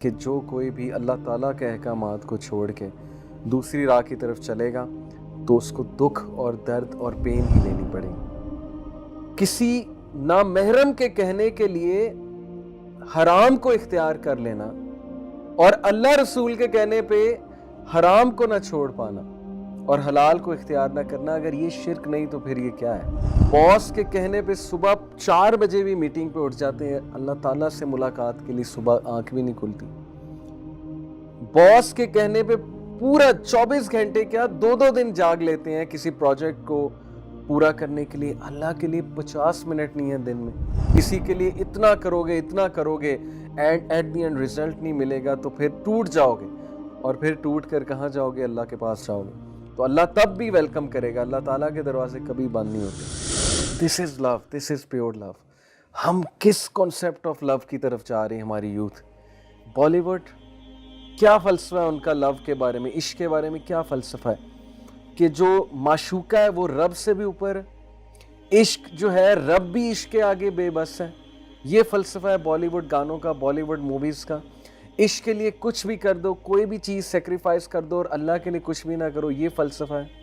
کہ جو کوئی بھی اللہ تعالیٰ کے احکامات کو چھوڑ کے دوسری راہ کی طرف چلے گا تو اس کو دکھ اور درد اور پین ہی لینی پڑے گی۔ کسی نامحرم کے کہنے کے لیے حرام کو اختیار کر لینا اور اللہ رسول کے کہنے پہ حرام کو نہ چھوڑ پانا اور حلال کو اختیار نہ کرنا، اگر یہ شرک نہیں تو پھر یہ کیا ہے؟ باس کے کہنے پہ صبح 4 بجے بھی میٹنگ پہ اٹھ جاتے ہیں، اللہ تعالیٰ سے ملاقات کے لیے صبح آنکھ بھی نہیں کھلتی۔ باس کے کہنے پہ پورا 24 گھنٹے کیا 2 دن جاگ لیتے ہیں کسی پروجیکٹ کو پورا کرنے کے لیے، اللہ کے لیے 50 منٹ نہیں ہے دن میں۔ کسی کے لیے اتنا کرو گے ایٹ دی اینڈ رزلٹ نہیں ملے گا تو پھر ٹوٹ جاؤ گے، اور پھر ٹوٹ کر کہاں جاؤ گے؟ اللہ کے پاس جاؤ گے، تو اللہ تب بھی ویلکم کرے گا۔ اللہ تعالیٰ کے دروازے کبھی بند نہیں ہوتے۔ دس از لو، دس از پیور لو۔ ہم کس کانسیپٹ آف لو کی طرف جا رہے ہیں؟ ہماری یوتھ بالی ووڈ کیا فلسفہ ہے ان کا لو کے بارے میں، عشق کے بارے میں کیا فلسفہ ہے کہ جو معشوقہ ہے وہ رب سے بھی اوپر ہے، عشق جو ہے رب بھی عشق کے آگے بے بس ہے۔ یہ فلسفہ ہے بالی ووڈ گانوں کا، بالی ووڈ موویز کا۔ عشق کے لیے کچھ بھی کر دو، کوئی بھی چیز سیکریفائز کر دو اور اللہ کے لیے کچھ بھی نہ کرو، یہ فلسفہ ہے۔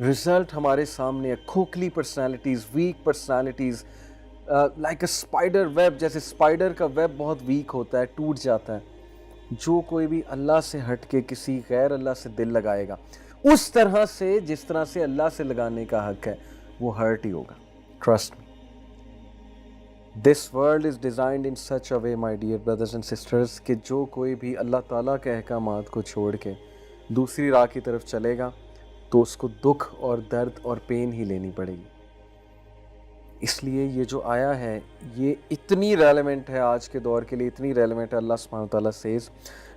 رزلٹ ہمارے سامنے ہے، کھوکھلی personalities, weak personalities, like a spider web, جیسے اسپائڈر کا ویب بہت ویک ہوتا ہے، ٹوٹ جاتا ہے۔ جو کوئی بھی اللہ سے ہٹ کے کسی غیر اللہ سے دل لگائے گا اس طرح سے جس طرح سے اللہ سے لگانے کا حق ہے، وہ ہرٹ ہی ہوگا۔ Trust me, this world is designed in such a way my dear brothers and sisters کہ جو کوئی بھی اللہ تعالیٰ کے احکامات کو چھوڑ کے دوسری راہ کی طرف چلے گا تو اس کو دکھ اور درد اور پین ہی لینی پڑے گی۔ اس لیے یہ جو آیا ہے یہ اتنی ریلیونٹ ہے آج کے دور کے لیے، اتنی ریلیونٹ ہے۔ اللہ سبحانہ وتعالیٰ سیز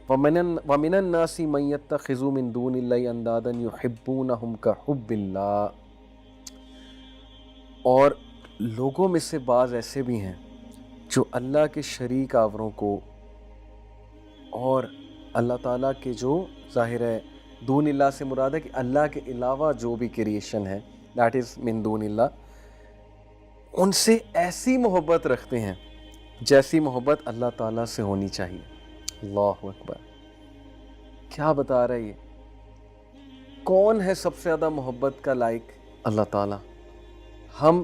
وَمِنَ النَّاسِ مَن يَتَّخِذُ مِن دُونِ اللَّهِ أَندَادًا يُحِبُّونَهُمْ كَحُبِّ اللَّهِ، اور لوگوں میں سے بعض ایسے بھی ہیں جو اللہ کے شریک آوروں کو اور اللہ تعالیٰ کے جو ظاہر ہے دون اللہ سے مراد ہے کہ اللہ کے علاوہ جو بھی کریشن ہے، دیٹ از من دون اللہ، ان سے ایسی محبت رکھتے ہیں جیسی محبت اللہ تعالیٰ سے ہونی چاہیے۔ اللہ اکبر، کیا بتا رہا ہے یہ؟ کون ہے سب سے زیادہ محبت کا لائق؟ اللہ تعالیٰ۔ ہم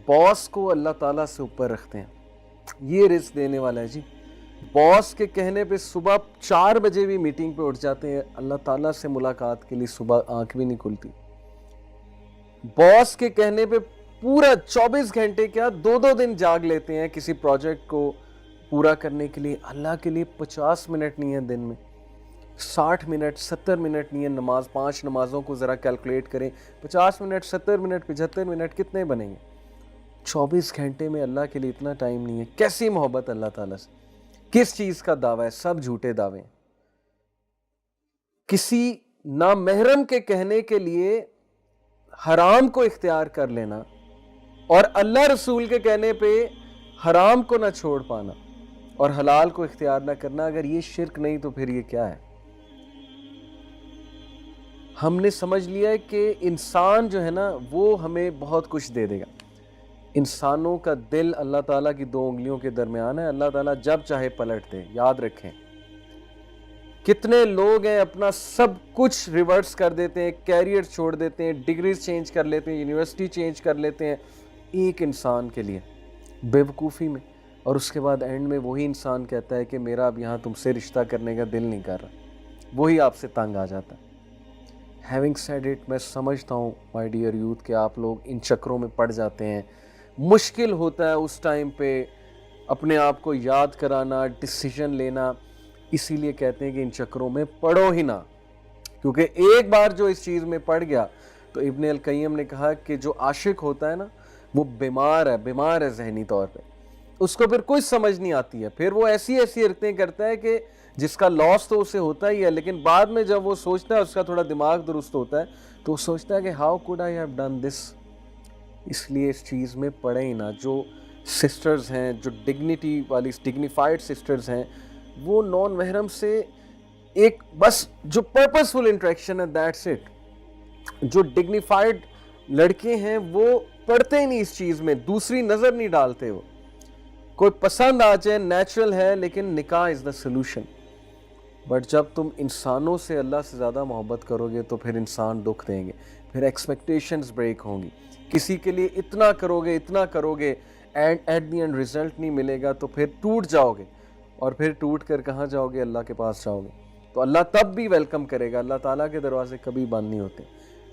باس کو اللہ تعالیٰ سے اوپر رکھتے ہیں، یہ رزق دینے والا ہے جی۔ باس کے کہنے پہ صبح 4 بجے بھی میٹنگ پہ اٹھ جاتے ہیں، اللہ تعالیٰ سے ملاقات کے لیے صبح آنکھ بھی نہیں کھلتی۔ باس کے کہنے پہ پورا 24 گھنٹے کیا 2 دن جاگ لیتے ہیں کسی پروجیکٹ کو پورا کرنے کے لیے، اللہ کے لیے 50 منٹ نہیں ہے دن میں، 60 منٹ 70 منٹ نہیں ہے۔ نماز 5 نمازوں کو ذرا کیلکولیٹ کریں، 50 منٹ 70 منٹ 75 منٹ کتنے بنیں گے؟ 24 گھنٹے میں اللہ کے لیے اتنا ٹائم نہیں ہے۔ کیسی محبت اللہ تعالیٰ سے؟ کس چیز کا دعویٰ ہے؟ سب جھوٹے دعوے ہیں۔ کسی نامحرم کے کہنے کے لیے حرام کو اختیار کر لینا اور اللہ رسول کے کہنے پہ حرام کو نہ چھوڑ پانا اور حلال کو اختیار نہ کرنا، اگر یہ شرک نہیں تو پھر یہ کیا ہے؟ ہم نے سمجھ لیا ہے کہ انسان جو ہے نا وہ ہمیں بہت کچھ دے دے گا۔ انسانوں کا دل اللہ تعالیٰ کی 2 انگلیوں کے درمیان ہے، اللہ تعالیٰ جب چاہے پلٹ دے۔ یاد رکھیں، کتنے لوگ ہیں اپنا سب کچھ ریورس کر دیتے ہیں، کیریئر چھوڑ دیتے ہیں، ڈگریز چینج کر لیتے ہیں، یونیورسٹی چینج کر لیتے ہیں ایک انسان کے لیے بے وقوفی میں، اور اس کے بعد اینڈ میں وہی انسان کہتا ہے کہ میرا اب یہاں تم سے رشتہ کرنے کا دل نہیں کر رہا، وہی آپ سے تنگ آ جاتا ہے۔ ہیونگ سیڈ اٹ، میں سمجھتا ہوں مائی ڈیئر یوتھ کہ آپ لوگ ان چکروں میں پڑ جاتے ہیں، مشکل ہوتا ہے اس ٹائم پہ اپنے آپ کو یاد کرانا، ڈیسیژن لینا، اسی لیے کہتے ہیں کہ ان چکروں میں پڑو ہی نہ، کیونکہ ایک بار جو اس چیز میں پڑ گیا تو ابن القیم نے کہا کہ جو عاشق ہوتا ہے نا وہ بیمار ہے ذہنی طور پہ، اس کو پھر کوئی سمجھ نہیں آتی ہے، پھر وہ ایسی حرکتیں کرتا ہے کہ جس کا لاس تو اسے ہوتا ہی ہے، لیکن بعد میں جب وہ سوچتا ہے، اس کا تھوڑا دماغ درست ہوتا ہے تو وہ سوچتا ہے کہ how could I have done this. اس لیے اس چیز میں پڑے ہی نہ۔ جو سسٹرز ہیں، جو ڈگنیٹی والی ڈگنیفائڈ سسٹرز ہیں، وہ نان محرم سے ایک بس جو پرپسفل انٹریکشن ہے، دیٹس اٹ۔ جو ڈگنیفائڈ لڑکے ہیں وہ پڑھتے ہی نہیں اس چیز میں، دوسری نظر نہیں ڈالتے، وہ کوئی پسند آ جائے نیچرل ہے, لیکن نکاح از دا سلوشن. بٹ جب تم انسانوں سے اللہ سے زیادہ محبت کرو گے تو پھر انسان دکھ دیں گے, پھر ایکسپیکٹیشنز بریک ہوں گی. کسی کے لیے اتنا کرو گے and at the end result نہیں ملے گا تو پھر ٹوٹ جاؤ گے, اور پھر ٹوٹ کر کہاں جاؤ گے؟ اللہ کے پاس جاؤ گے. تو اللہ تب بھی ویلکم کرے گا, اللہ تعالیٰ کے دروازے کبھی بند نہیں ہوتے.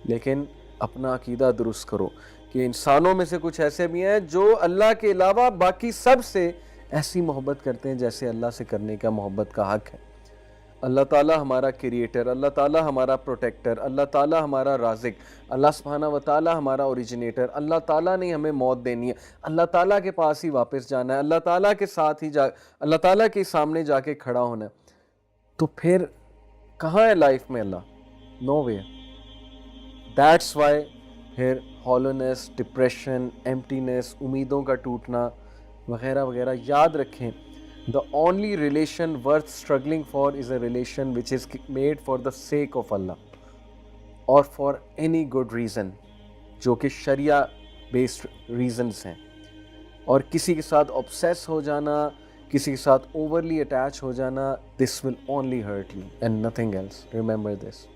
لیکن اپنا عقیدہ درست کرو کہ انسانوں میں سے کچھ ایسے بھی ہیں جو اللہ کے علاوہ باقی سب سے ایسی محبت کرتے ہیں جیسے اللہ سے کرنے کا محبت کا حق ہے. اللہ تعالیٰ ہمارا کریٹر, اللہ تعالیٰ ہمارا پروٹیکٹر, اللہ تعالیٰ ہمارا رازق, اللہ سبحانہ و تعالیٰ ہمارا اوریجنیٹر, اللہ تعالیٰ نے ہمیں موت دینی ہے, اللہ تعالیٰ کے پاس ہی واپس جانا ہے, اللہ تعالیٰ کے ساتھ ہی اللہ تعالیٰ کے سامنے جا کے کھڑا ہونا ہے. تو پھر کہاں ہے لائف میں اللہ؟ نو وے. دیٹس وائی پھر ہالونیس, ڈپریشن, ایمٹینس, امیدوں کا ٹوٹنا وغیرہ وغیرہ. یاد رکھیں, the only relation worth struggling for is a relation which is made for the sake of Allah or for any good reason, جو کہ شریعہ بیسڈ ریزنز ہیں. اور کسی کے ساتھ obsess ہو جانا, کسی کے ساتھ overly attach ہو جانا, this will only hurt you and nothing else. Remember this.